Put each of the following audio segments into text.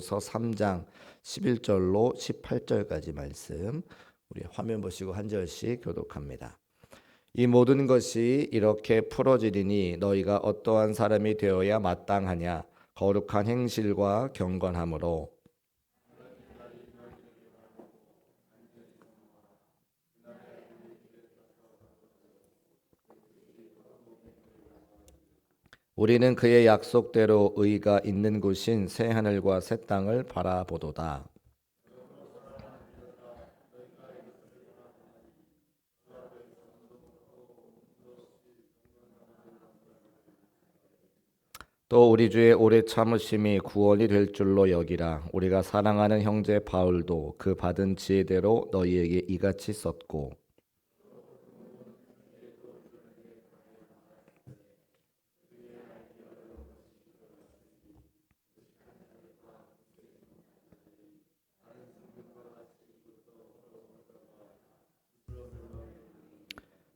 서 3장 11절로 18절까지 말씀 우리 화면 보시고 한 절씩 교독합니다. 이 모든 것이 이렇게 풀어지리니 너희가 어떠한 사람이 되어야 마땅하냐 거룩한 행실과 경건함으로 우리는 그의 약속대로 의가 있는 곳인 새 하늘과 새 땅을 바라보도다. 또 우리 주의 오래 참으심이 구원이 될 줄로 여기라. 우리가 사랑하는 형제 바울도 그 받은 지혜대로 너희에게 이같이 썼고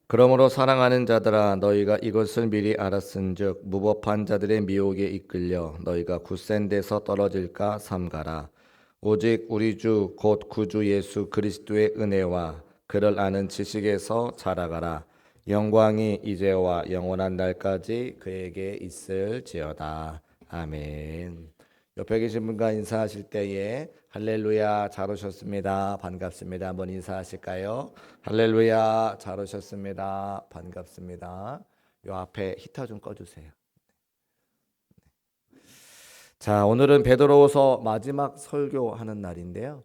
그러므로 사랑하는 자들아 너희가 이것을 미리 알았은즉 무법한 자들의 미혹에 이끌려 너희가 굳센 데서 떨어질까 삼가라. 오직 우리 주 곧 구주 예수 그리스도의 은혜와 그를 아는 지식에서 자라가라. 영광이 이제와 영원한 날까지 그에게 있을지어다. 아멘. 옆에 계신 분과 인사하실 때에 할렐루야 잘 오셨습니다. 반갑습니다. 한번 인사하실까요? 할렐루야 잘 오셨습니다. 반갑습니다. 요 앞에 히터 좀 꺼주세요. 자, 오늘은 베드로후서 마지막 설교하는 날인데요.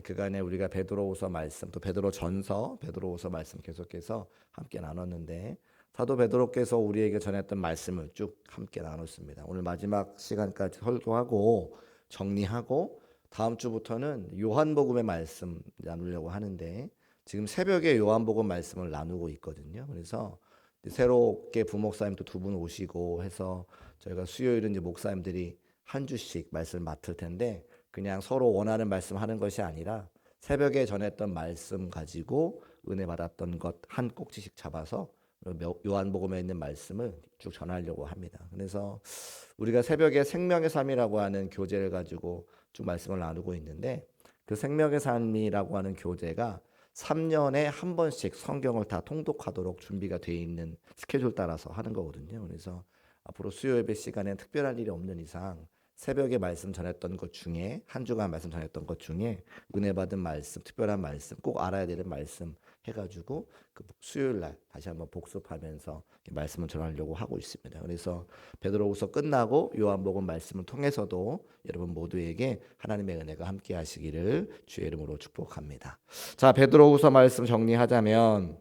그간에 우리가 베드로후서 말씀 또 베드로전서, 베드로후서 말씀 계속해서 함께 나눴는데 사도 베드로께서 우리에게 전했던 말씀을 쭉 함께 나눴습니다. 오늘 마지막 시간까지 설교하고 정리하고 다음 주부터는 요한복음의 말씀 나누려고 하는데 지금 새벽에 요한복음 말씀을 나누고 있거든요. 그래서 새롭게 부목사님도 두 분 오시고 해서 저희가 수요일은 이제 목사님들이 한 주씩 말씀을 맡을 텐데 그냥 서로 원하는 말씀 하는 것이 아니라 새벽에 전했던 말씀 가지고 은혜 받았던 것 한 꼭지씩 잡아서 요한복음에 있는 말씀을 쭉 전하려고 합니다. 그래서 우리가 새벽에 생명의 삶이라고 하는 교재를 가지고 쭉 말씀을 나누고 있는데 그 생명의 삶이라고 하는 교재가 3년에 한 번씩 성경을 다 통독하도록 준비가 되어 있는 스케줄 따라서 하는 거거든요. 그래서 앞으로 수요 예배 시간에 특별한 일이 없는 이상 새벽에 말씀 전했던 것 중에 한 주간 말씀 전했던 것 중에 은혜 받은 말씀, 특별한 말씀, 꼭 알아야 되는 말씀 해가지고 그 수요일 날 다시 한번 복습하면서 말씀을 전하려고 하고 있습니다. 그래서 베드로후서 끝나고 요한복음 말씀을 통해서도 여러분 모두에게 하나님의 은혜가 함께 하시기를 주의 이름으로 축복합니다. 자, 베드로후서 말씀 정리하자면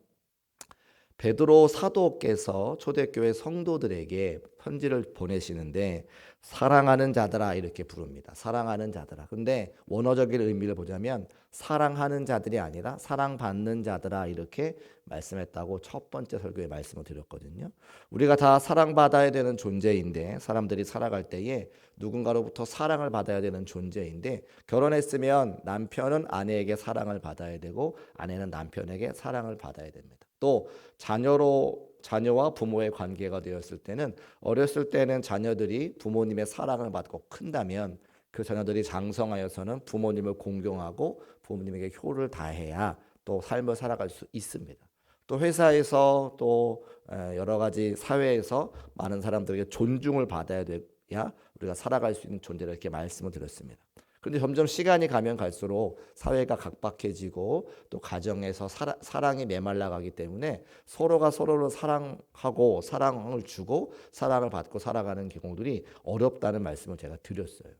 베드로 사도께서 초대교회 성도들에게 편지를 보내시는데 사랑하는 자들아 이렇게 부릅니다. 사랑하는 자들아. 근데 원어적인 의미를 보자면 사랑하는 자들이 아니라 사랑받는 자들아 이렇게 말씀했다고 첫 번째 설교에 말씀을 드렸거든요. 우리가 다 사랑받아야 되는 존재인데 사람들이 살아갈 때에 누군가로부터 사랑을 받아야 되는 존재인데 결혼했으면 남편은 아내에게 사랑을 받아야 되고 아내는 남편에게 사랑을 받아야 됩니다. 또 자녀와 부모의 관계가 되었을 때는 어렸을 때는 자녀들이 부모님의 사랑을 받고 큰다면 그 자녀들이 장성하여서는 부모님을 공경하고 부모님에게 효를 다해야 또 삶을 살아갈 수 있습니다. 또 회사에서 또 여러 가지 사회에서 많은 사람들에게 존중을 받아야 돼야 우리가 살아갈 수 있는 존재라 이렇게 말씀을 드렸습니다. 그런데 점점 시간이 가면 갈수록 사회가 각박해지고 또 가정에서 사랑이 메말라 가기 때문에 서로가 서로를 사랑하고 사랑을 주고 사랑을 받고 살아가는 경우들이 어렵다는 말씀을 제가 드렸어요.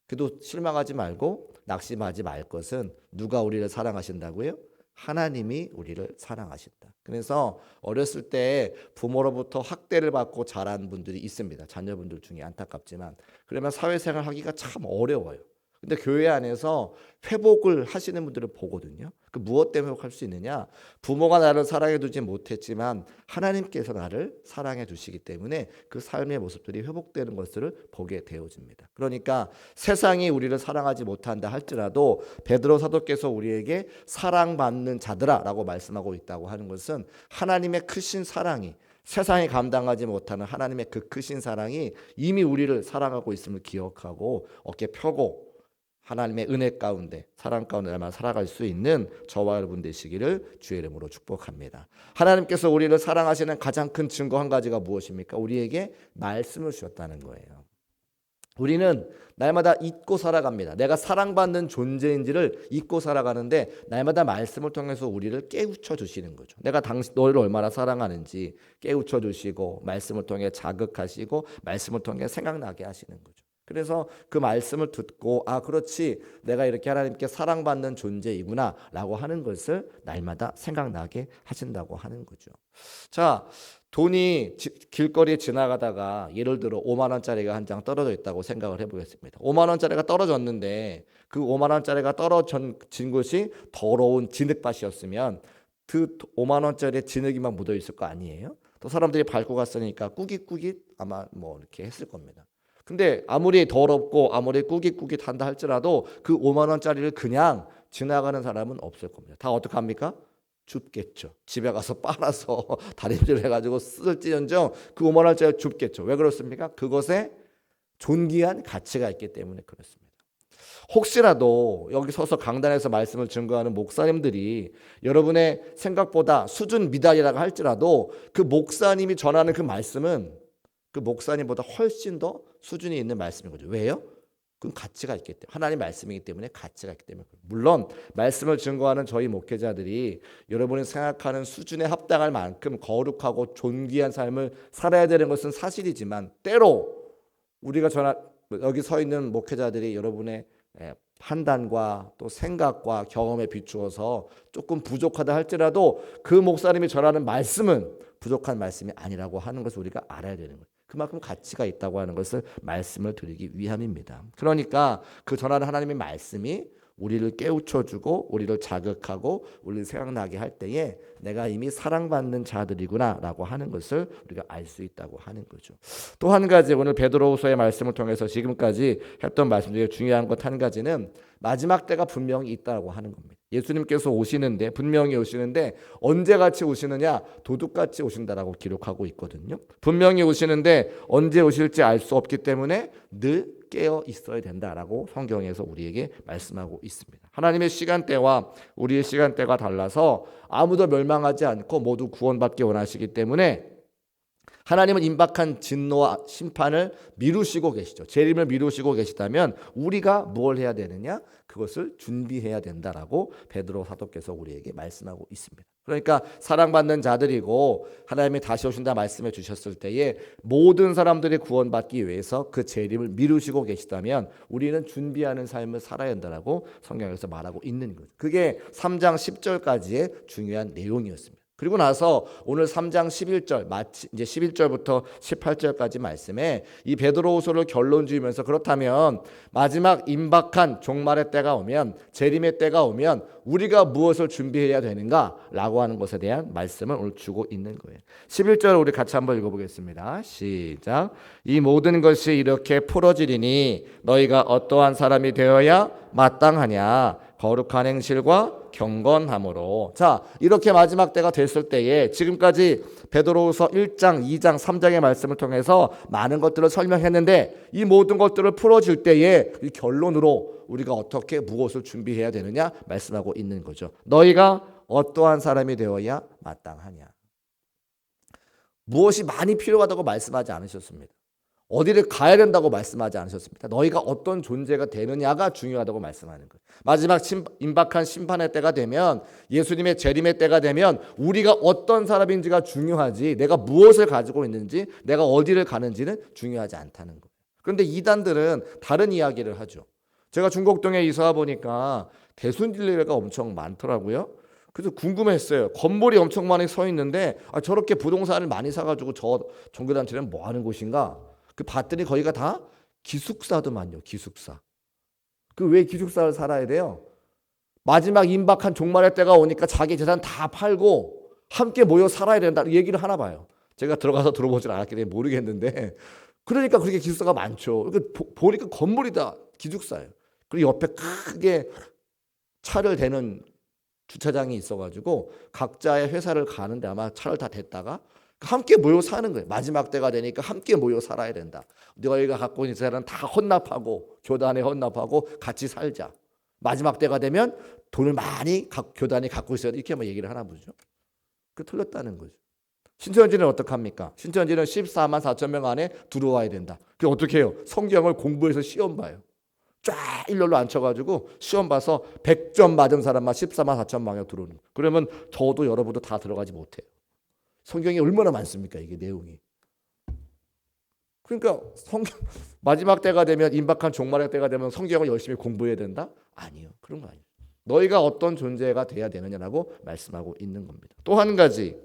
그래도 실망하지 말고 낙심하지 말 것은 누가 우리를 사랑하신다고요? 하나님이 우리를 사랑하신다. 그래서 어렸을 때 부모로부터 학대를 받고 자란 분들이 있습니다. 자녀분들 중에 안타깝지만 그러면 사회생활 하기가 참 어려워요. 근데 교회 안에서 회복을 하시는 분들을 보거든요. 그 무엇 때문에 회복할 수 있느냐? 부모가 나를 사랑해 두지 못했지만 하나님께서 나를 사랑해 주시기 때문에 그 삶의 모습들이 회복되는 것을 보게 되어집니다. 그러니까 세상이 우리를 사랑하지 못한다 할지라도 베드로 사도께서 우리에게 사랑받는 자들아라고 말씀하고 있다고 하는 것은 하나님의 크신 사랑이 세상이 감당하지 못하는 하나님의 그 크신 사랑이 이미 우리를 사랑하고 있음을 기억하고 어깨 펴고 하나님의 은혜 가운데 사랑 가운데 날마다 살아갈 수 있는 저와 여러분 되시기를 주의 이름으로 축복합니다. 하나님께서 우리를 사랑하시는 가장 큰 증거 한 가지가 무엇입니까? 우리에게 말씀을 주셨다는 거예요. 우리는 날마다 잊고 살아갑니다. 내가 사랑받는 존재인지를 잊고 살아가는데 날마다 말씀을 통해서 우리를 깨우쳐 주시는 거죠. 내가 너를 얼마나 사랑하는지 깨우쳐 주시고 말씀을 통해 자극하시고 말씀을 통해 생각나게 하시는 거죠. 그래서 그 말씀을 듣고 그렇지 내가 이렇게 하나님께 사랑받는 존재이구나 라고 하는 것을 날마다 생각나게 하신다고 하는 거죠. 자, 돈이 길거리에 지나가다가 예를 들어 5만 원짜리가 한 장 떨어져 있다고 생각을 해보겠습니다. 5만 원짜리가 떨어졌는데 그 5만 원짜리가 떨어진 곳이 더러운 진흙밭이었으면 그 5만 원짜리에 진흙이 막 묻어 있을 거 아니에요? 또 사람들이 밟고 갔으니까 꾸깃꾸깃 아마 뭐 이렇게 했을 겁니다. 근데 아무리 더럽고 아무리 꾸깃꾸깃 한다 할지라도 그 5만 원짜리를 그냥 지나가는 사람은 없을 겁니다. 다 어떡합니까? 줍겠죠. 집에 가서 빨아서 다림질 해가지고 쓸지언정 그 5만 원짜리 줍겠죠. 왜 그렇습니까? 그것에 존귀한 가치가 있기 때문에 그렇습니다. 혹시라도 여기 서서 강단에서 말씀을 증거하는 목사님들이 여러분의 생각보다 수준 미달이라고 할지라도 그 목사님이 전하는 그 말씀은 그 목사님보다 훨씬 더 수준이 있는 말씀인 거죠. 왜요? 그건 가치가 있기 때문에 하나님 말씀이기 때문에 가치가 있기 때문에 물론 말씀을 증거하는 저희 목회자들이 여러분이 생각하는 수준에 합당할 만큼 거룩하고 존귀한 삶을 살아야 되는 것은 사실이지만 때로 우리가 여기 서 있는 목회자들이 여러분의 판단과 또 생각과 경험에 비추어서 조금 부족하다 할지라도 그 목사님이 전하는 말씀은 부족한 말씀이 아니라고 하는 것을 우리가 알아야 되는 거예요. 그만큼 가치가 있다고 하는 것을 말씀을 드리기 위함입니다. 그러니까 그 전하는 하나님의 말씀이 우리를 깨우쳐주고 우리를 자극하고 우리를 생각나게 할 때에 내가 이미 사랑받는 자들이구나 라고 하는 것을 우리가 알 수 있다고 하는 거죠. 또 한 가지 오늘 베드로후서의 말씀을 통해서 지금까지 했던 말씀 중에 중요한 것 한 가지는 마지막 때가 분명히 있다고 하는 겁니다. 예수님께서 오시는데 분명히 오시는데 언제 같이 오시느냐? 도둑같이 오신다라고 기록하고 있거든요. 분명히 오시는데 언제 오실지 알 수 없기 때문에 늘 깨어 있어야 된다라고 성경에서 우리에게 말씀하고 있습니다. 하나님의 시간대와 우리의 시간대가 달라서 아무도 멸망하지 않고 모두 구원받기 원하시기 때문에 하나님은 임박한 진노와 심판을 미루시고 계시죠. 재림을 미루시고 계시다면 우리가 뭘 해야 되느냐? 그것을 준비해야 된다라고 베드로 사도께서 우리에게 말씀하고 있습니다. 그러니까 사랑받는 자들이고 하나님이 다시 오신다 말씀해 주셨을 때에 모든 사람들이 구원받기 위해서 그 재림을 미루시고 계시다면 우리는 준비하는 삶을 살아야 한다라고 성경에서 말하고 있는 거죠. 그게 3장 10절까지의 중요한 내용이었습니다. 그리고 나서 오늘 3장 11절 마치 이제 11절부터 18절까지 말씀에 이 베드로후서를 결론 지으면서 그렇다면 마지막 임박한 종말의 때가 오면 재림의 때가 오면 우리가 무엇을 준비해야 되는가라고 하는 것에 대한 말씀을 오늘 주고 있는 거예요. 11절 우리 같이 한번 읽어보겠습니다. 시작. 이 모든 것이 이렇게 풀어지리니 너희가 어떠한 사람이 되어야 마땅하냐? 거룩한 행실과 경건함으로. 자, 이렇게 마지막 때가 됐을 때에 지금까지 베드로후서 1장, 2장, 3장의 말씀을 통해서 많은 것들을 설명했는데 이 모든 것들을 풀어질 때에 이 결론으로 우리가 어떻게 무엇을 준비해야 되느냐 말씀하고 있는 거죠. 너희가 어떠한 사람이 되어야 마땅하냐. 무엇이 많이 필요하다고 말씀하지 않으셨습니다. 어디를 가야 된다고 말씀하지 않으셨습니까? 너희가 어떤 존재가 되느냐가 중요하다고 말씀하는 거예요. 마지막 임박한 심판의 때가 되면 예수님의 재림의 때가 되면 우리가 어떤 사람인지가 중요하지 내가 무엇을 가지고 있는지 내가 어디를 가는지는 중요하지 않다는 거예요. 그런데 이단들은 다른 이야기를 하죠. 제가 중곡동에 이사 와 보니까 대순진리가 엄청 많더라고요. 그래서 궁금했어요. 건물이 엄청 많이 서 있는데 저렇게 부동산을 많이 사가지고 저 종교단체는 뭐 하는 곳인가? 그 봤더니 거기가 다 기숙사더만요. 기숙사. 그 왜 기숙사를 살아야 돼요? 마지막 임박한 종말의 때가 오니까 자기 재산 다 팔고 함께 모여 살아야 된다 얘기를 하나 봐요. 제가 들어가서 들어보질 않았기 때문에 모르겠는데 그러니까 그렇게 기숙사가 많죠. 그러니까 보니까 건물이 다 기숙사예요. 그리고 옆에 크게 차를 대는 주차장이 있어가지고 각자의 회사를 가는데 아마 차를 다 댔다가 함께 모여 사는 거예요. 마지막 때가 되니까 함께 모여 살아야 된다. 너희가 갖고 있는 재산은 다 헌납하고 교단에 헌납하고 같이 살자. 마지막 때가 되면 돈을 많이 교단이 갖고 있어야 돼. 이렇게 막 얘기를 하나 보죠. 그 틀렸다는 거죠. 신천지는 어떡합니까? 신천지는 14만 4천 명 안에 들어와야 된다. 그게 어떻게 해요? 성경을 공부해서 시험 봐요. 쫙 일렬로 앉혀가지고 시험 봐서 100점 맞은 사람만 14만 4천 명에 들어오는 거예요. 그러면 저도 여러분도 다 들어가지 못해요. 성경이 얼마나 많습니까? 이게 내용이. 그러니까 성경 마지막 때가 되면 임박한 종말의 때가 되면 성경을 열심히 공부해야 된다? 아니요. 그런 거 아니에요. 너희가 어떤 존재가 돼야 되느냐라고 말씀하고 있는 겁니다. 또 한 가지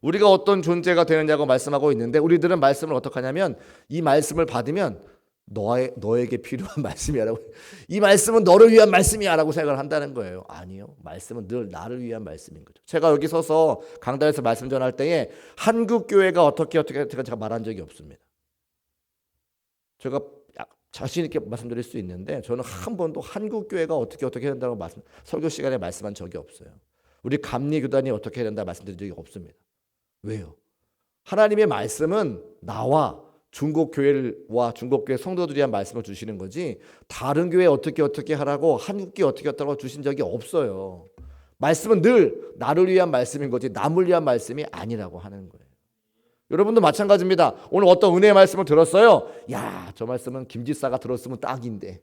우리가 어떤 존재가 되느냐고 말씀하고 있는데 우리들은 말씀을 어떻게 하냐면 이 말씀을 받으면 너에게 필요한 말씀이라고 이 말씀은 너를 위한 말씀이야라고 생각을 한다는 거예요. 아니요. 말씀은 늘 나를 위한 말씀인 거죠. 제가 여기 서서 강단에서 말씀 전할 때에 한국 교회가 어떻게 제가 말한 적이 없습니다. 제가 자신 있게 말씀드릴 수 있는데 저는 한 번도 한국 교회가 어떻게 된다고 설교 시간에 말씀한 적이 없어요. 우리 감리 교단이 어떻게 해야 된다 말씀드린 적이 없습니다. 왜요? 하나님의 말씀은 나와 중국 교회와 중국 교회 성도들이 한 말씀을 주시는 거지 다른 교회 어떻게 하라고 한국 교회 어떻게 하라고 주신 적이 없어요. 말씀은 늘 나를 위한 말씀인 거지 남을 위한 말씀이 아니라고 하는 거예요. 여러분도 마찬가지입니다. 오늘 어떤 은혜의 말씀을 들었어요. 야, 저 말씀은 김지사가 들었으면 딱인데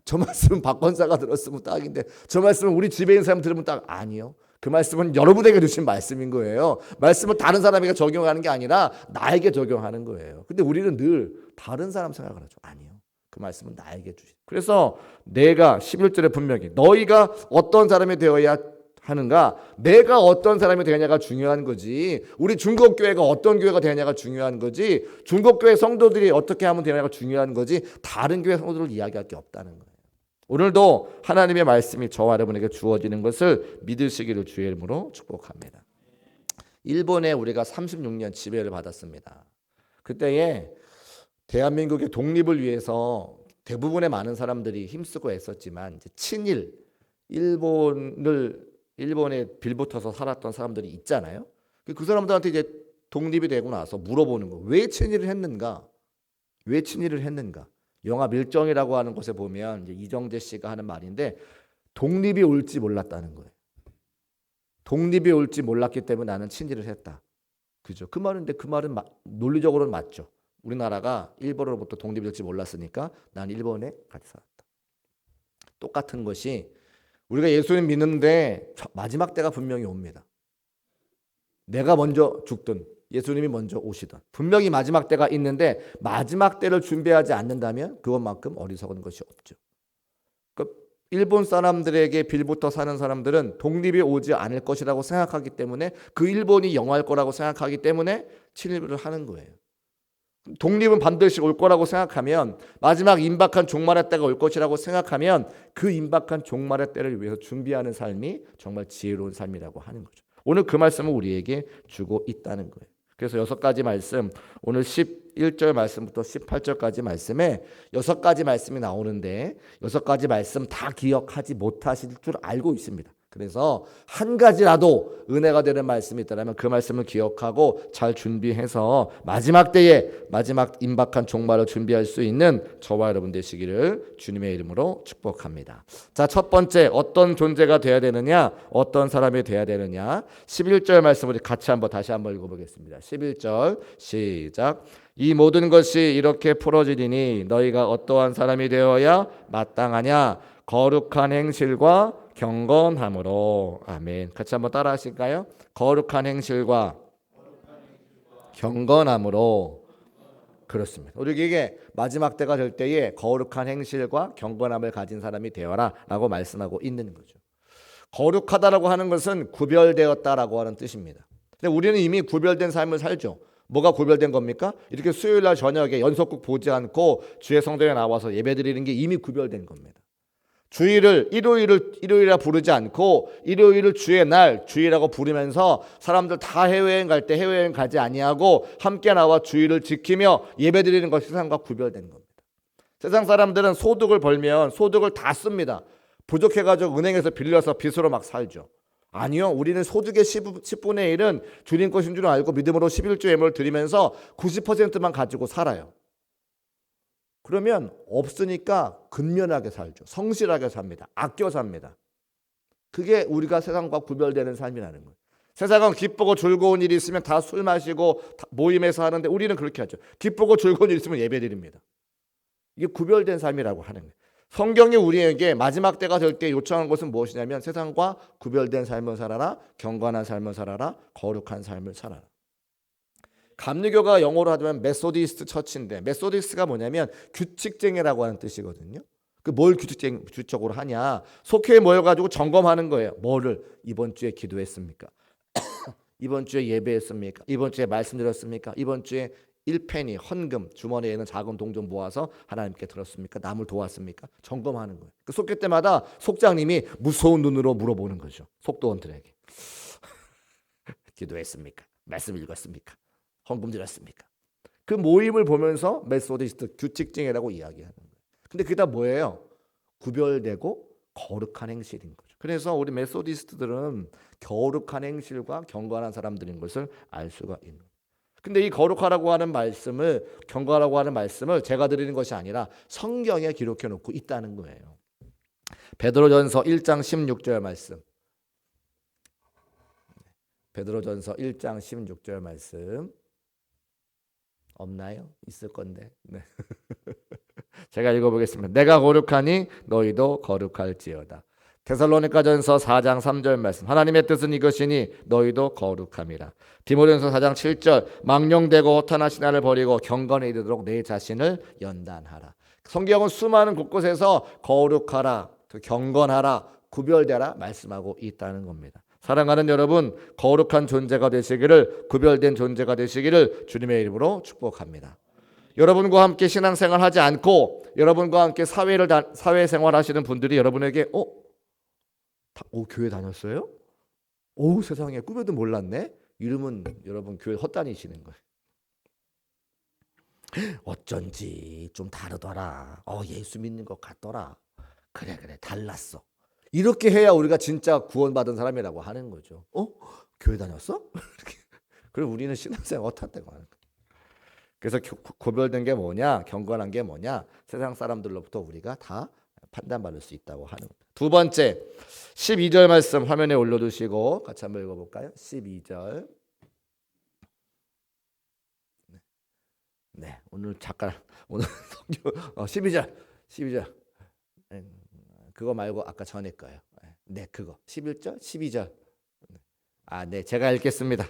저 말씀은 박건사가 들었으면 딱인데 저 말씀은 우리 집에 있는 사람 들으면 딱 아니요. 그 말씀은 여러분에게 주신 말씀인 거예요. 말씀을 다른 사람에게 적용하는 게 아니라 나에게 적용하는 거예요. 근데 우리는 늘 다른 사람 생각을 하죠. 아니요. 그 말씀은 나에게 주신. 그래서 내가 11절에 분명히 너희가 어떤 사람이 되어야 하는가? 내가 어떤 사람이 되느냐가 중요한 거지. 우리 중국교회가 어떤 교회가 되느냐가 중요한 거지. 중국교회 성도들이 어떻게 하면 되느냐가 중요한 거지. 다른 교회 성도들을 이야기할 게 없다는 거예요. 오늘도 하나님의 말씀이 저와 여러분에게 주어지는 것을 믿으시기를 주의 이름으로 축복합니다. 일본에 우리가 36년 지배를 받았습니다. 그때에 대한민국의 독립을 위해서 대부분의 많은 사람들이 힘쓰고 애썼지만 이제 친일, 일본에 빌붙어서 살았던 사람들이 있잖아요. 그 사람들한테 이제 독립이 되고 나서 물어보는 거. 왜 친일을 했는가? 왜 친일을 했는가? 영화 밀정이라고 하는 곳에 보면 이제 이정재 씨가 하는 말인데 독립이 올지 몰랐다는 거예요. 독립이 올지 몰랐기 때문에 나는 친일을 했다. 그죠? 그 말인데 그 말은 논리적으로는 맞죠. 우리나라가 일본으로부터 독립이 될지 몰랐으니까 난 일본에 같이 살았다. 똑같은 것이 우리가 예수님 믿는데 마지막 때가 분명히 옵니다. 내가 먼저 죽든 예수님이 먼저 오시든 분명히 마지막 때가 있는데 마지막 때를 준비하지 않는다면 그것만큼 어리석은 것이 없죠. 일본 사람들에게 빌붙어 사는 사람들은 독립이 오지 않을 것이라고 생각하기 때문에 그 일본이 영화일 거라고 생각하기 때문에 친일을 하는 거예요. 독립은 반드시 올 거라고 생각하면 마지막 임박한 종말의 때가 올 것이라고 생각하면 그 임박한 종말의 때를 위해서 준비하는 삶이 정말 지혜로운 삶이라고 하는 거죠. 오늘 그 말씀을 우리에게 주고 있다는 거예요. 그래서 6가지 말씀, 오늘 11절 말씀부터 18절까지 말씀에 6가지 말씀이 나오는데 6가지 말씀 다 기억하지 못하실 줄 알고 있습니다. 그래서 한 가지라도 은혜가 되는 말씀이 있다면 그 말씀을 기억하고 잘 준비해서 마지막 때에 마지막 임박한 종말을 준비할 수 있는 저와 여러분 되시기를 주님의 이름으로 축복합니다. 자, 첫 번째 어떤 존재가 되어야 되느냐, 어떤 사람이 되어야 되느냐. 11절 말씀 우리 같이 다시 한번 읽어보겠습니다. 11절 시작. 이 모든 것이 이렇게 풀어지리니 너희가 어떠한 사람이 되어야 마땅하냐. 거룩한 행실과 경건함으로. 아멘. 같이 한번 따라 하실까요? 거룩한 행실과 경건함으로. 그렇습니다. 우리에게 마지막 때가 될 때에 거룩한 행실과 경건함을 가진 사람이 되어라 라고 말씀하고 있는 거죠. 거룩하다라고 하는 것은 구별되었다라고 하는 뜻입니다. 근데 우리는 이미 구별된 삶을 살죠. 뭐가 구별된 겁니까? 이렇게 수요일날 저녁에 연속극 보지 않고 주의 성전에 나와서 예배드리는 게 이미 구별된 겁니다. 주일을 일요일이라 부르지 않고 일요일을 주의 날 주일이라고 부르면서 사람들 다 해외여행 갈 때 해외여행 가지 아니하고 함께 나와 주일을 지키며 예배드리는 것이 세상과 구별된 겁니다. 세상 사람들은 소득을 벌면 소득을 다 씁니다. 부족해가지고 은행에서 빌려서 빚으로 막 살죠. 아니요. 우리는 소득의 10분의 1은 주님 것인 줄 알고 믿음으로 11조 예물을 드리면서 90%만 가지고 살아요. 그러면 없으니까 근면하게 살죠. 성실하게 삽니다. 아껴 삽니다. 그게 우리가 세상과 구별되는 삶이라는 거예요. 세상은 기쁘고 즐거운 일이 있으면 다 술 마시고 모임에서 하는데 우리는 그렇게 하죠. 기쁘고 즐거운 일이 있으면 예배드립니다. 이게 구별된 삶이라고 하는 거예요. 성경이 우리에게 마지막 때가 될 때 요청한 것은 무엇이냐면 세상과 구별된 삶을 살아라, 경건한 삶을 살아라, 거룩한 삶을 살아라. 감리교가 영어로 하자면 메소디스트 처치인데 메소디스트가 뭐냐면 규칙쟁이라고 하는 뜻이거든요. 그 뭘 규칙적으로 하냐? 속회에 모여가지고 점검하는 거예요. 뭐를 이번 주에 기도했습니까? 이번 주에 예배했습니까? 이번 주에 말씀드렸습니까? 이번 주에 1페니 헌금 주머니에 있는 작은 동 좀 모아서 하나님께 들었습니까? 남을 도왔습니까? 점검하는 거예요. 그 속회 때마다 속장님이 무서운 눈으로 물어보는 거죠. 속도원들에게 기도했습니까? 말씀 읽었습니까? 헌금 드렸습니까? 그 모임을 보면서 메소디스트 규칙쟁이라고 이야기하는 거예요. 근데 그게 다 뭐예요? 구별되고 거룩한 행실인 거죠. 그래서 우리 메소디스트들은 거룩한 행실과 경건한 사람들인 것을 알 수가 있는 거예요. 근데 이 거룩하라고 하는 말씀을 경건하라고 하는 말씀을 제가 드리는 것이 아니라 성경에 기록해 놓고 있다는 거예요. 베드로전서 1장 16절 말씀. 베드로전서 1장 16절 말씀. 없나요? 있을 건데. 네. 제가 읽어보겠습니다. 내가 거룩하니 너희도 거룩할지어다. 데살로니가전서 4장 3절 말씀. 하나님의 뜻은 이것이니 너희도 거룩함이라. 디모데전서 4장 7절. 망령되고 허탄한 신화를 버리고 경건에 이르도록 내 자신을 연단하라. 성경은 수많은 곳곳에서 거룩하라, 경건하라, 구별되라 말씀하고 있다는 겁니다. 사랑하는 여러분, 거룩한 존재가 되시기를, 구별된 존재가 되시기를 주님의 이름으로 축복합니다. 여러분과 함께 신앙생활 하지 않고 여러분과 함께 사회생활 하시는 분들이 여러분에게 교회 다녔어요? 세상에 꿈에도 몰랐네? 이러면 여러분 교회 헛다니시는 거예요. 어쩐지 좀 다르더라. 예수 믿는 것 같더라. 그래 달랐어. 이렇게 해야 우리가 진짜 구원받은 사람이라고 하는 거죠. 교회 다녔어? 그럼 우리는 신앙생활 어떻다고 하는 거예요. 그래서 구별된 게 뭐냐, 경건한 게 뭐냐, 세상 사람들로부터 우리가 다 판단받을 수 있다고 하는 거예요. 두 번째, 12절 말씀 화면에 올려두시고 같이 한번 읽어볼까요? 12절. 네, 오늘 12절. 그거 말고 아까 전에 거예요. 네, 그거 11절, 12절. 네, 제가 읽겠습니다.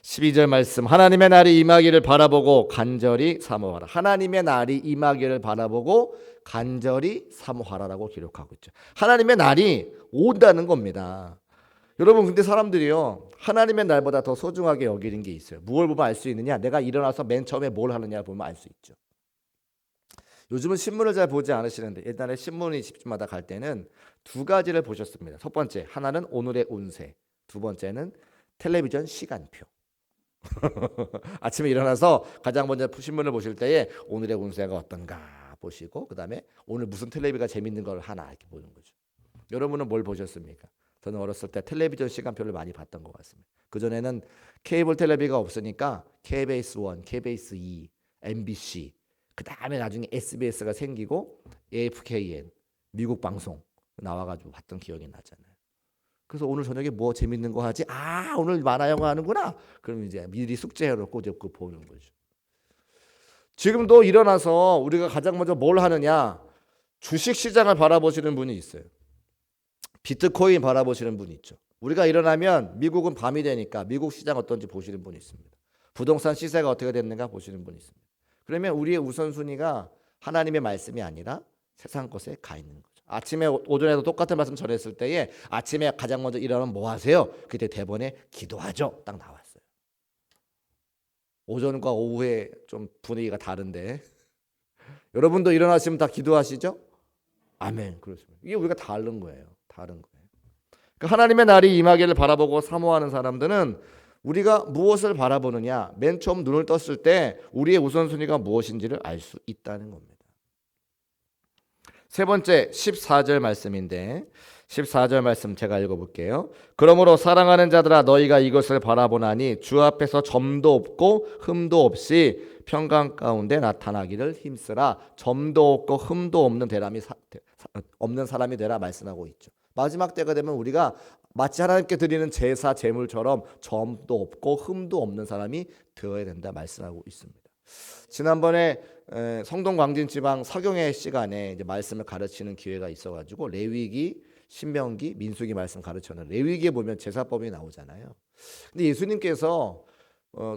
12절 말씀. 하나님의 날이 임하기를 바라보고 간절히 사모하라. 하나님의 날이 임하기를 바라보고 간절히 사모하라라고 기록하고 있죠. 하나님의 날이 온다는 겁니다. 여러분, 근데 사람들이요, 하나님의 날보다 더 소중하게 여기는 게 있어요. 무엇을 보면 알 수 있느냐? 내가 일어나서 맨 처음에 뭘 하느냐 보면 알 수 있죠. 요즘은 신문을 잘 보지 않으시는데 옛날에 신문이 집집마다 갈 때는 두 가지를 보셨습니다. 첫 번째, 하나는 오늘의 운세. 두 번째는 텔레비전 시간표. 아침에 일어나서 가장 먼저 신문을 보실 때에 오늘의 운세가 어떤가 보시고 그 다음에 오늘 무슨 텔레비가 재밌는 걸 하나 이렇게 보는 거죠. 여러분은 뭘 보셨습니까? 저는 어렸을 때 텔레비전 시간표를 많이 봤던 것 같습니다. 그전에는 케이블 텔레비가 없으니까 KBS 1, KBS 2, MBC 그 다음에 나중에 SBS가 생기고 AFKN 미국 방송 나와가지고 봤던 기억이 나잖아요. 그래서 오늘 저녁에 뭐 재밌는 거 하지? 오늘 만화 영화 하는구나. 그럼 이제 미리 숙제해놓고 이제 그거 보는 거죠. 지금도 일어나서 우리가 가장 먼저 뭘 하느냐? 주식 시장을 바라보시는 분이 있어요. 비트코인 바라보시는 분이 있죠. 우리가 일어나면 미국은 밤이 되니까 미국 시장 어떤지 보시는 분이 있습니다. 부동산 시세가 어떻게 됐는가 보시는 분이 있습니다. 그러면 우리의 우선순위가 하나님의 말씀이 아니라 세상 것에 가 있는 거죠. 아침에 오전에도 똑같은 말씀 전했을 때에 아침에 가장 먼저 일어나면 뭐 하세요? 그때 대본에 기도하죠. 딱 나왔어요. 오전과 오후에 좀 분위기가 다른데 여러분도 일어나시면 다 기도하시죠? 아멘. 그렇습니다. 이게 우리가 다른 거예요. 다른 거예요. 그러니까 하나님의 날이 임하기를 바라보고 사모하는 사람들은 우리가 무엇을 바라보느냐, 맨 처음 눈을 떴을 때 우리의 우선순위가 무엇인지를 알 수 있다는 겁니다. 세 번째 14절 말씀인데 14절 말씀 제가 읽어볼게요. 그러므로 사랑하는 자들아 너희가 이것을 바라보나니 주 앞에서 점도 없고 흠도 없이 평강 가운데 나타나기를 힘쓰라. 점도 없고 흠도 없는 사람이 되라 말씀하고 있죠. 마지막 때가 되면 우리가 마치 하나님께 드리는 제사 제물처럼 점도 없고 흠도 없는 사람이 되어야 된다 말씀하고 있습니다. 지난번에 성동 광진 지방 서경회 시간에 이제 말씀을 가르치는 기회가 있어가지고 레위기, 신명기, 민수기 말씀 가르쳤는데 레위기에 보면 제사법이 나오잖아요. 근데 예수님께서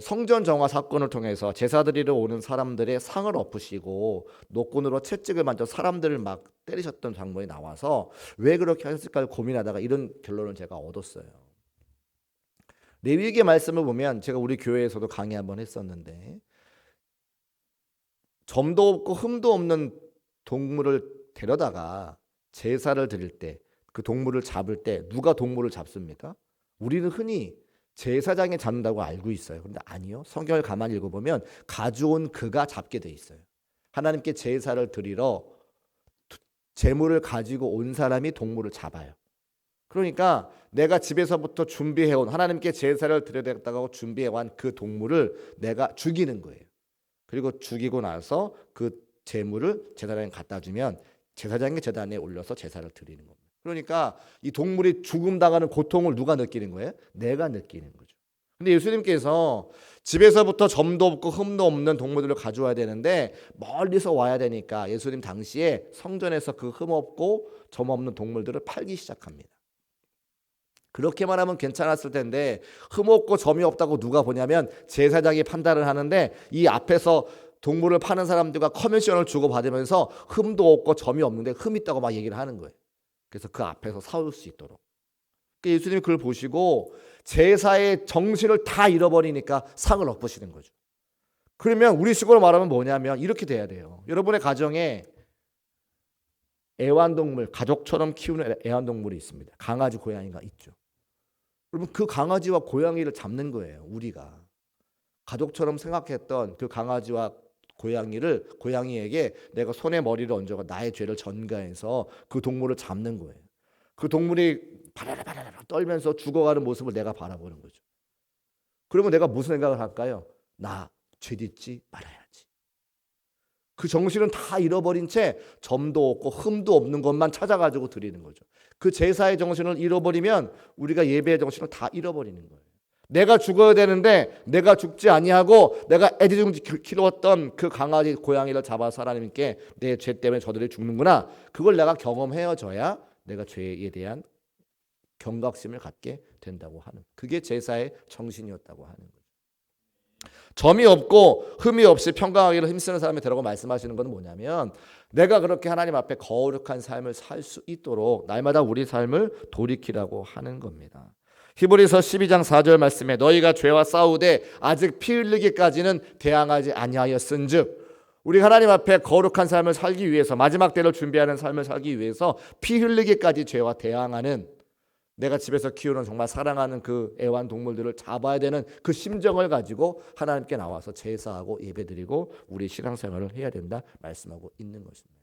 성전 정화 사건을 통해서 제사 드리러 오는 사람들의 상을 엎으시고 노끈으로 채찍을 만져 사람들을 막 때리셨던 장면이 나와서 왜 그렇게 하셨을까 고민하다가 이런 결론을 제가 얻었어요. 레위기의 말씀을 보면 제가 우리 교회에서도 강의 한번 했었는데 점도 없고 흠도 없는 동물을 데려다가 제사를 드릴 때 그 동물을 잡을 때 누가 동물을 잡습니까? 우리는 흔히 제사장이 잡는다고 알고 있어요. 그런데 아니요. 성경을 가만히 읽어보면 가져온 그가 잡게 돼 있어요. 하나님께 제사를 드리러 제물을 가지고 온 사람이 동물을 잡아요. 그러니까 내가 집에서부터 준비해온 하나님께 제사를 드려야겠다고 준비해온 그 동물을 내가 죽이는 거예요. 그리고 죽이고 나서 그 제물을 제사장에 갖다 주면 제사장의 제단에 올려서 제사를 드리는 겁니다. 그러니까 이 동물이 죽음당하는 고통을 누가 느끼는 거예요? 내가 느끼는 거죠. 근데 예수님께서 집에서부터 점도 없고 흠도 없는 동물들을 가져와야 되는데 멀리서 와야 되니까 예수님 당시에 성전에서 그 흠 없고 점 없는 동물들을 팔기 시작합니다. 그렇게만 하면 괜찮았을 텐데 흠 없고 점이 없다고 누가 보냐면 제사장이 판단을 하는데 이 앞에서 동물을 파는 사람들과 커미션을 주고받으면서 흠도 없고 점이 없는데 흠 있다고 막 얘기를 하는 거예요. 그래서 그 앞에서 사올 수 있도록. 예수님이 그걸 보시고 제사의 정신을 다 잃어버리니까 상을 엎으시는 거죠. 그러면 우리 식으로 말하면 뭐냐면 이렇게 돼야 돼요. 여러분의 가정에 애완동물, 가족처럼 키우는 애완동물이 있습니다. 강아지, 고양이가 있죠. 여러분 그 강아지와 고양이를 잡는 거예요. 우리가 가족처럼 생각했던 그 강아지와 고양이에게 내가 손에 머리를 얹어가 나의 죄를 전가해서 그 동물을 잡는 거예요. 그 동물이 바라바라 떨면서 죽어가는 모습을 내가 바라보는 거죠. 그러면 내가 무슨 생각을 할까요? 나 죄 짓지 말아야지. 그 정신은 다 잃어버린 채 점도 없고 흠도 없는 것만 찾아가지고 드리는 거죠. 그 제사의 정신을 잃어버리면 우리가 예배의 정신을 다 잃어버리는 거예요. 내가 죽어야 되는데 내가 죽지 아니하고 내가 애지중지 키웠던 그 강아지 고양이를 잡아서 하나님께 내 죄 때문에 저들이 죽는구나. 그걸 내가 경험해줘야 내가 죄에 대한 경각심을 갖게 된다고 하는, 그게 제사의 정신이었다고 하는 거죠. 점이 없고 흠이 없이 평강하기를 힘쓰는 사람이 되라고 말씀하시는 것은 뭐냐면 내가 그렇게 하나님 앞에 거룩한 삶을 살 수 있도록 날마다 우리 삶을 돌이키라고 하는 겁니다. 히브리서 12장 4절 말씀에 너희가 죄와 싸우되 아직 피 흘리기까지는 대항하지 아니하였은즉, 우리 하나님 앞에 거룩한 삶을 살기 위해서 마지막 때를 준비하는 삶을 살기 위해서 피 흘리기까지 죄와 대항하는, 내가 집에서 키우는 정말 사랑하는 그 애완동물들을 잡아야 되는 그 심정을 가지고 하나님께 나와서 제사하고 예배드리고 우리 신앙생활을 해야 된다 말씀하고 있는 것입니다.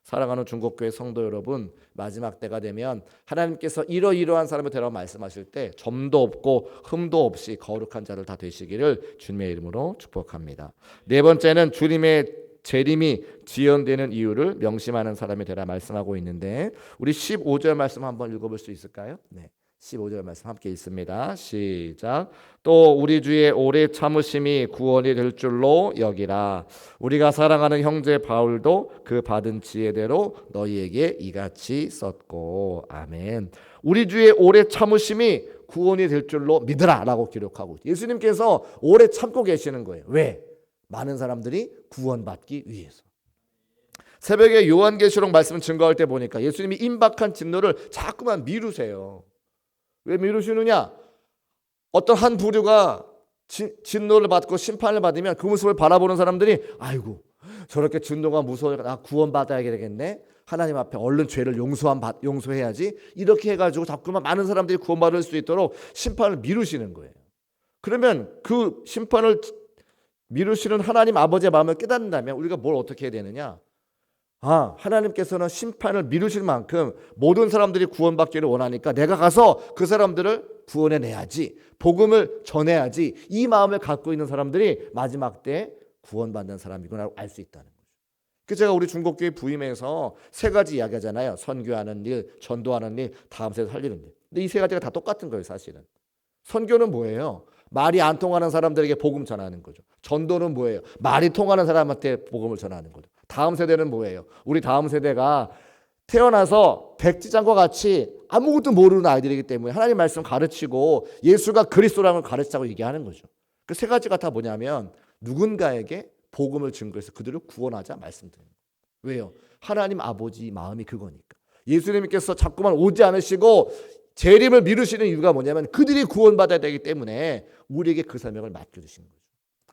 사랑하는 중국교회 성도 여러분, 마지막 때가 되면 하나님께서 이러이러한 사람을 되라고 말씀하실 때 점도 없고 흠도 없이 거룩한 자를 다 되시기를 주님의 이름으로 축복합니다. 네 번째는 주님의 재림이 지연되는 이유를 명심하는 사람이 되라 말씀하고 있는데 우리 15절 말씀 한번 읽어볼 수 있을까요? 네, 15절 말씀 함께 읽습니다. 시작. 또 우리 주의 오래 참으심이 구원이 될 줄로 여기라. 우리가 사랑하는 형제 바울도 그 받은 지혜대로 너희에게 이같이 썼고. 아멘. 우리 주의 오래 참으심이 구원이 될 줄로 믿으라 라고 기록하고, 예수님께서 오래 참고 계시는 거예요. 왜? 많은 사람들이 구원받기 위해서. 새벽에 요한계시록 말씀 증거할 때 보니까 예수님이 임박한 진노를 자꾸만 미루세요. 왜 미루시느냐? 어떤 한 부류가 진노를 받고 심판을 받으면 그 모습을 바라보는 사람들이 아이고 저렇게 진노가 무서우니까 나 구원받아야 되겠네, 하나님 앞에 얼른 죄를 용서해야지, 이렇게 해가지고 자꾸만 많은 사람들이 구원받을 수 있도록 심판을 미루시는 거예요. 그러면 그 심판을 미루시는 하나님 아버지의 마음을 깨닫는다면 우리가 뭘 어떻게 해야 되느냐? 하나님께서는 심판을 미루실 만큼 모든 사람들이 구원받기를 원하니까 내가 가서 그 사람들을 구원해내야지, 복음을 전해야지, 이 마음을 갖고 있는 사람들이 마지막 때 구원받는 사람이구나 알 수 있다는 거죠. 그 제가 우리 중국교회 부임에서 세 가지 이야기하잖아요. 선교하는 일, 전도하는 일, 다음 세대 살리는 일. 근데 이 세 가지가 다 똑같은 거예요, 사실은. 선교는 뭐예요? 말이 안 통하는 사람들에게 복음 전하는 거죠. 전도는 뭐예요? 말이 통하는 사람한테 복음을 전하는 거죠. 다음 세대는 뭐예요? 우리 다음 세대가 태어나서 백지장과 같이 아무것도 모르는 아이들이기 때문에 하나님 말씀 가르치고 예수가 그리스도라는 걸 가르치자고 얘기하는 거죠. 그 세 가지가 다 뭐냐면 누군가에게 복음을 증거해서 그들을 구원하자 말씀드립니다. 왜요? 하나님 아버지 마음이 그거니까. 예수님께서 자꾸만 오지 않으시고 재림을 미루시는 이유가 뭐냐면 그들이 구원받아야 되기 때문에 우리에게 그 사명을 맡겨주신 거죠.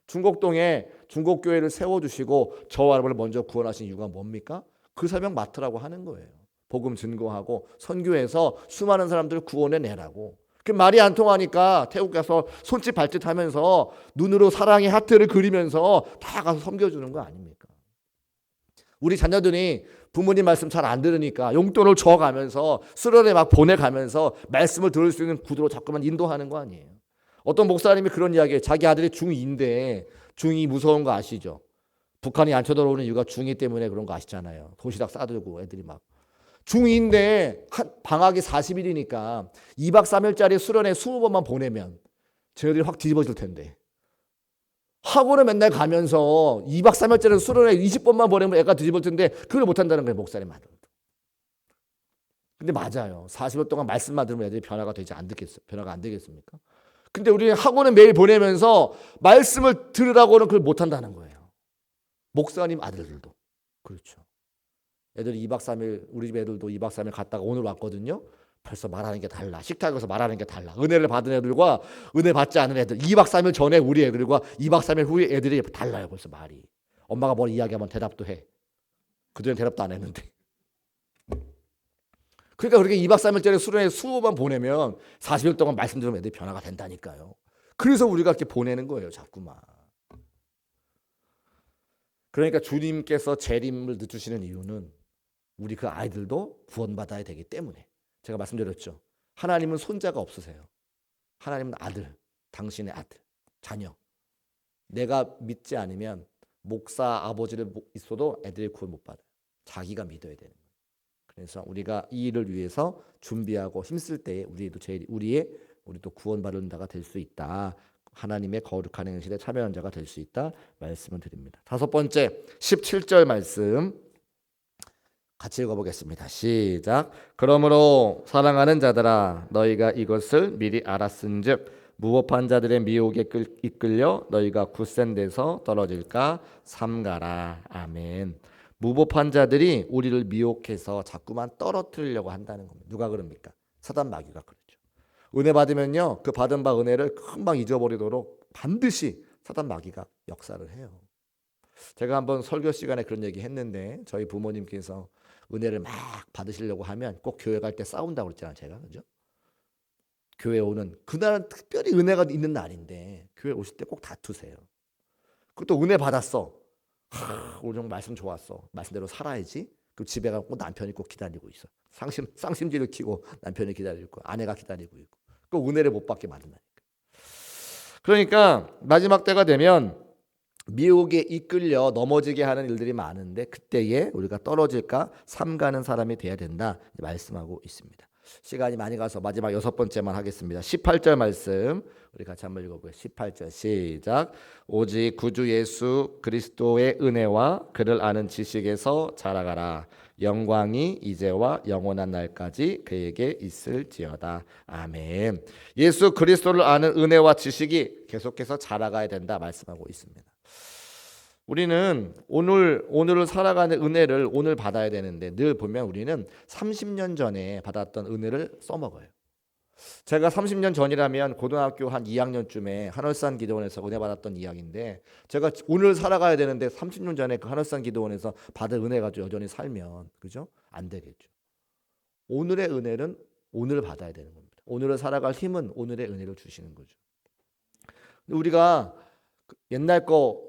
중곡동에 중곡교회를 세워주시고 저와 여러분을 먼저 구원하신 이유가 뭡니까? 그 사명 맡으라고 하는 거예요. 복음 증거하고 선교해서 수많은 사람들을 구원해내라고. 그 말이 안 통하니까 태국 가서 손짓 발짓 하면서 눈으로 사랑의 하트를 그리면서 다 가서 섬겨주는 거 아닙니까? 우리 자녀들이 부모님 말씀 잘 안 들으니까 용돈을 줘가면서 수련회 막 보내가면서 말씀을 들을 수 있는 구도로 자꾸만 인도하는 거 아니에요. 어떤 목사님이 그런 이야기해요. 자기 아들이 중2인데 중2 무서운 거 아시죠? 북한이 안 쳐들어오는 이유가 중2 때문에 그런 거 아시잖아요. 도시락 싸들고 애들이 막. 중2인데 방학이 40일이니까 2박 3일짜리 수련회 20번만 보내면 쟤네들이 확 뒤집어질 텐데. 학원을 맨날 가면서 2박 3일짜리 수련회 20번만 보내면 애가 뒤집어질 텐데 그걸 못한다는 거예요. 목사님 아들도. 근데 맞아요. 40일 동안 말씀만 들으면 애들이 변화가 안 되겠습니까? 근데 우리 학원을 매일 보내면서 말씀을 들으라고는 그걸 못한다는 거예요. 목사님 아들들도. 그렇죠. 애들이 2박 3일, 우리 집 애들도 2박 3일 갔다가 오늘 왔거든요. 벌써 말하는 게 달라. 식탁에서 말하는 게 달라. 은혜를 받은 애들과 은혜 받지 않은 애들. 2박 3일 전에 우리 애들과 2박 3일 후에 애들이 달라요. 벌써 말이. 엄마가 뭘 이야기하면 대답도 해. 그들은 대답도 안 했는데. 그러니까 그렇게 2박 3일짜리 수련회 수업만 보내면 40일 동안 말씀 들으면 애들이 변화가 된다니까요. 그래서 우리가 이렇게 보내는 거예요. 자꾸만. 그러니까 주님께서 재림을 늦추시는 이유는 우리 그 아이들도 구원받아야 되기 때문에. 제가 말씀드렸죠. 하나님은 손자가 없으세요. 하나님은 아들, 당신의 아들, 자녀. 내가 믿지 않으면 목사 아버지를 있어도 애들이 구원 못 받아요. 자기가 믿어야 되는 거예요. 그래서 우리가 이 일을 위해서 준비하고 힘쓸 때에 우리도 구원받은 자가 될 수 있다. 하나님의 거룩한 행실에 참여한 자가 될 수 있다. 말씀을 드립니다. 다섯 번째 17절 말씀 같이 읽어보겠습니다. 시작. 그러므로 사랑하는 자들아 너희가 이것을 미리 알았은즉 무법한 자들의 미혹에 이끌려 너희가 굳센 데서 떨어질까 삼가라. 아멘. 무법한 자들이 우리를 미혹해서 자꾸만 떨어뜨리려고 한다는 겁니다. 누가 그럽니까? 사단 마귀가 그렇죠. 은혜 받으면요, 그 받은 바 은혜를 금방 잊어버리도록 반드시 사단 마귀가 역사를 해요. 제가 한번 설교 시간에 그런 얘기 했는데 저희 부모님께서 은혜를 막 받으시려고 하면 꼭 교회 갈 때 싸운다고 그랬잖아요. 제가 그죠? 교회 오는 그날은 특별히 은혜가 있는 날인데 교회 오실 때 꼭 다투세요. 그것도 은혜 받았어. 오늘 말씀 좋았어. 말씀대로 살아야지. 그 집에 가고 남편이 꼭 기다리고 있어. 쌍심지를 키고 남편이 기다리고 있고 아내가 기다리고 있고. 그 은혜를 못 받게 만든다니까. 그러니까 마지막 때가 되면 미혹에 이끌려 넘어지게 하는 일들이 많은데 그때에 우리가 떨어질까 삼가는 사람이 돼야 된다 말씀하고 있습니다. 시간이 많이 가서 마지막 여섯 번째만 하겠습니다. 18절 말씀 우리 같이 한번 읽어보게요. 18절 시작. 오직 구주 예수 그리스도의 은혜와 그를 아는 지식에서 자라가라. 영광이 이제와 영원한 날까지 그에게 있을지어다. 아멘. 예수 그리스도를 아는 은혜와 지식이 계속해서 자라가야 된다 말씀하고 있습니다. 우리는 오늘을 살아가는 은혜를 오늘 받아야 되는데 늘 보면 우리는 30년 전에 받았던 은혜를 써먹어요. 제가 30년 전이라면 고등학교 한 2학년쯤에 한월산 기도원에서 은혜 받았던 이야기인데 제가 오늘 살아가야 되는데 30년 전에 그 한월산 기도원에서 받은 은혜 가지고 여전히 살면 그죠? 안 되겠죠. 오늘의 은혜는 오늘 받아야 되는 겁니다. 오늘을 살아갈 힘은 오늘의 은혜를 주시는 거죠. 우리가 옛날 거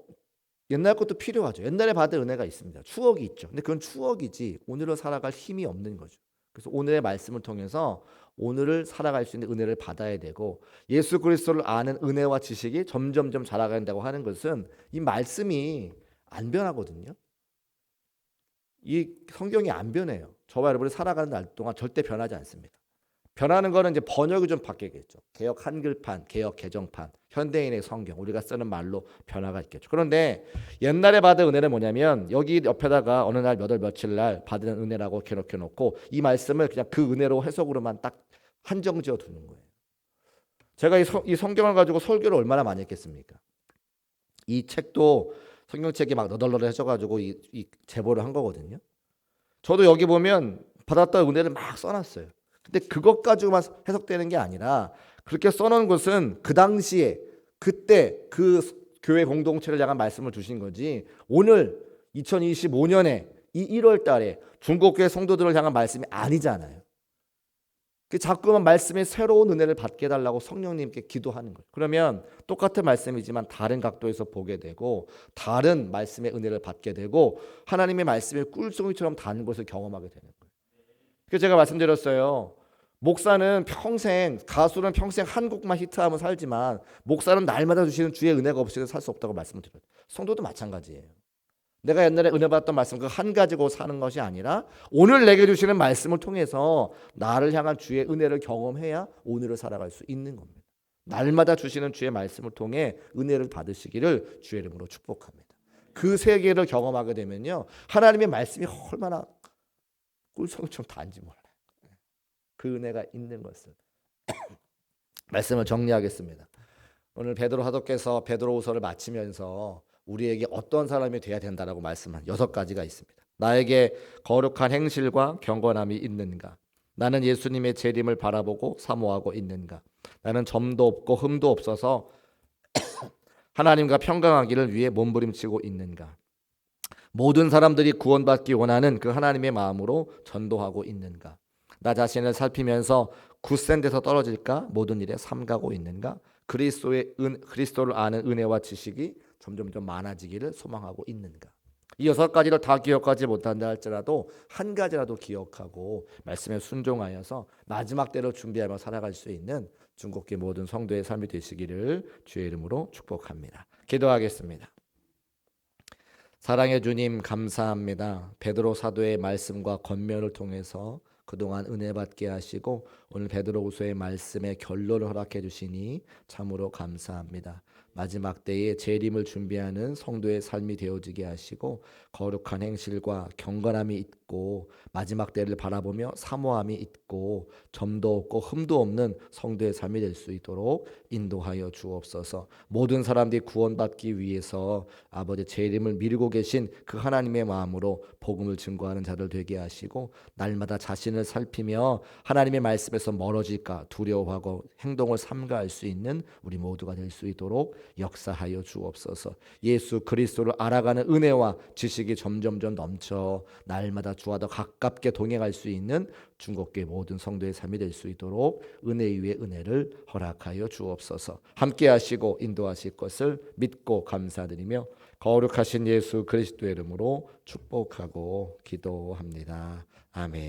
옛날 것도 필요하죠. 옛날에 받은 은혜가 있습니다. 추억이 있죠. 근데 그건 추억이지 오늘을 살아갈 힘이 없는 거죠. 그래서 오늘의 말씀을 통해서 오늘을 살아갈 수 있는 은혜를 받아야 되고 예수 그리스도를 아는 은혜와 지식이 점점점 자라간다고 하는 것은 이 말씀이 안 변하거든요. 이 성경이 안 변해요. 저와 여러분이 살아가는 날 동안 절대 변하지 않습니다. 변하는 거는 이제 번역이 좀 바뀌겠죠. 개역 한글판, 개역 개정판, 현대인의 성경, 우리가 쓰는 말로 변화가 있겠죠. 그런데 옛날에 받은 은혜는 뭐냐면 여기 옆에다가 어느 날 몇 월 며칠 날 받은 은혜라고 이렇게 놓고 이 말씀을 그냥 그 은혜로 해석으로만 딱 한정지어 두는 거예요. 제가 이 성경을 가지고 설교를 얼마나 많이 했겠습니까? 이 책도 성경책이 막 너덜너덜해져가지고 이 제보를 한 거거든요. 저도 여기 보면 받았던 은혜를 막 써놨어요. 근데 그것 가지고만 해석되는 게 아니라 그렇게 써놓은 것은 그 당시에 그때 그 교회 공동체를 향한 말씀을 주신 거지 오늘 2025년에 이 1월 달에 중국교회 성도들을 향한 말씀이 아니잖아요. 그 자꾸만 말씀의 새로운 은혜를 받게 해달라고 성령님께 기도하는 거예요. 그러면 똑같은 말씀이지만 다른 각도에서 보게 되고 다른 말씀의 은혜를 받게 되고 하나님의 말씀의 꿀송이처럼 닿는 것을 경험하게 되는 거예요. 그래서 제가 말씀드렸어요. 목사는 평생 가수는 평생 한 곡만 히트하면 살지만 목사는 날마다 주시는 주의 은혜가 없이는 살 수 없다고 말씀을 드려요. 성도도 마찬가지예요. 내가 옛날에 은혜 받았던 말씀 그 한 가지고 사는 것이 아니라 오늘 내게 주시는 말씀을 통해서 나를 향한 주의 은혜를 경험해야 오늘을 살아갈 수 있는 겁니다. 날마다 주시는 주의 말씀을 통해 은혜를 받으시기를 주의 이름으로 축복합니다. 그 세계를 경험하게 되면요 하나님의 말씀이 얼마나 꿀송이처럼 단지 몰라요. 그 은혜가 있는 것을 말씀을 정리하겠습니다. 오늘 베드로 사도께서 베드로후서를 마치면서 우리에게 어떤 사람이 돼야 된다라고 말씀한 6가지가 있습니다. 나에게 거룩한 행실과 경건함이 있는가? 나는 예수님의 재림을 바라보고 사모하고 있는가? 나는 점도 없고 흠도 없어서 하나님과 평강하기를 위해 몸부림치고 있는가? 모든 사람들이 구원받기 원하는 그 하나님의 마음으로 전도하고 있는가? 나 자신을 살피면서 굳센 데서 떨어질까? 모든 일에 삼가고 있는가? 그리스도를 아는 은혜와 지식이 점점 많아지기를 소망하고 있는가? 이 6가지를 다 기억하지 못한다 할지라도 한 가지라도 기억하고 말씀에 순종하여서 마지막 때를 준비하며 살아갈 수 있는 중국계 모든 성도의 삶이 되시기를 주의 이름으로 축복합니다. 기도하겠습니다. 사랑의 주님 감사합니다. 베드로 사도의 말씀과 권면을 통해서 그동안 은혜 받게 하시고 오늘 베드로후서의 말씀의 결론을 허락해 주시니 참으로 감사합니다. 마지막 때에 재림을 준비하는 성도의 삶이 되어지게 하시고 거룩한 행실과 경건함이 있고 마지막 때를 바라보며 사모함이 있고 점도 없고 흠도 없는 성도의 삶이 될 수 있도록 인도하여 주옵소서. 모든 사람들이 구원받기 위해서 아버지 재림을 미루고 계신 그 하나님의 마음으로 복음을 증거하는 자들 되게 하시고 날마다 자신을 살피며 하나님의 말씀에서 멀어질까 두려워하고 행동을 삼가할 수 있는 우리 모두가 될 수 있도록 역사하여 주옵소서. 예수 그리스도를 알아가는 은혜와 지식이 점점점 넘쳐 날마다 주와 더 가깝게 동행할 수 있는 중국교회 모든 성도의 삶이 될 수 있도록 은혜 위에 은혜를 허락하여 주옵소서. 함께 하시고 인도하실 것을 믿고 감사드리며 거룩하신 예수 그리스도의 이름으로 축복하고 기도합니다. 아멘.